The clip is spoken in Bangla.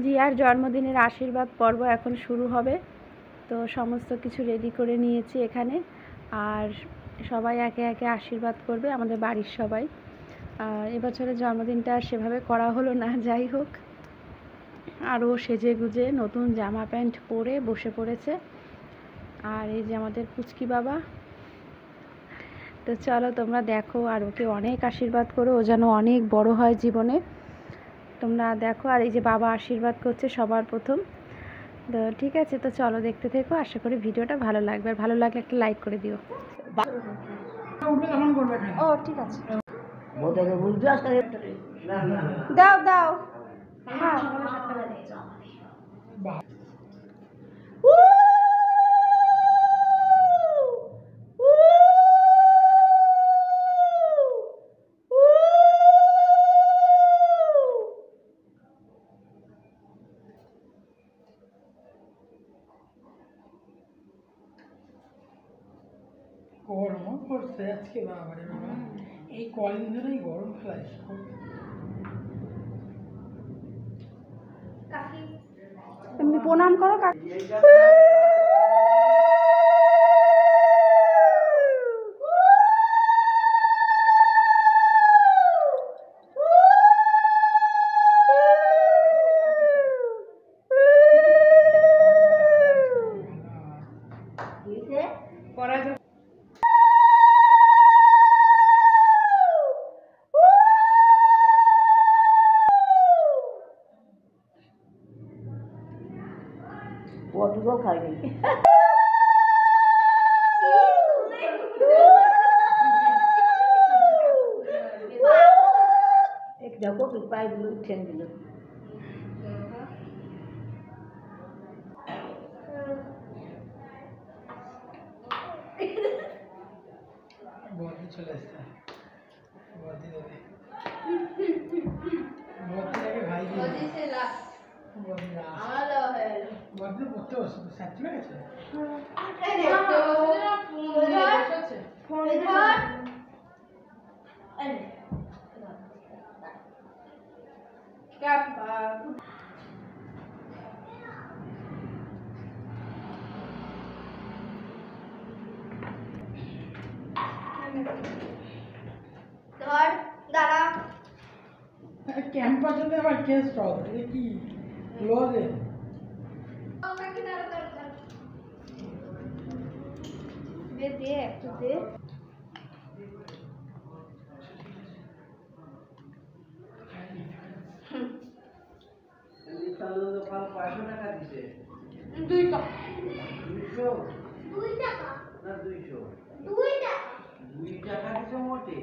জিয়ার জন্মদিনের আশীর্বাদ পর্ব এখন শুরু হবে। তো সমস্ত কিছু রেডি করে নিয়েছি এখানে, আর সবাই একে একে আশীর্বাদ করবে, আমাদের বাড়ির সবাই। এবছরের জন্মদিনটা আর সেভাবে করা হলো না, যাই হোক। আরও সেজে গুজে নতুন জামা প্যান্ট পরে বসে পড়েছে। আর এই যে আমাদের পুচকি বাবা। তো চলো তোমরা দেখো, আর ওকে অনেক আশীর্বাদ করো, ও যেন অনেক বড় হয় জীবনে। তোমরা দেখো, আর এই যে বাবা আশীর্বাদ করছে সবার প্রথম। তো ঠিক আছে, তো চলো দেখতে থেকো, আশা করি ভিডিওটা ভালো লাগবে। আর ভালো লাগলে একটা লাইক করে দিও। ও ঠিক আছে, দাও দাও। হ্যাঁ গরমও পড়ছে আজকে বাবারে বাবা, এই কদিন ধরেই গরম ফেলাইছে। তুমি প্রণাম করো কাকি। দুটো খাইনি। দেখো তুই পাইগুলো ঠেন দিল। বদি চলে আসছে, বদি দেবে, বদি দেবে ভাই দিয়ে বদি সে লা বদি না আমার দাও হয়ে গেল। বদি পড়তে বসে সাথে গেছে। এই দেখো ফোন বসেছে, ফোন ধর। এই ক্যাপ ধর দাঁড়া। ক্যাম্পাসে আবার কেস স্টপ, এটা কি ক্লোজে? দে দে একটু দে। দুই টাকা দিছে মোটে।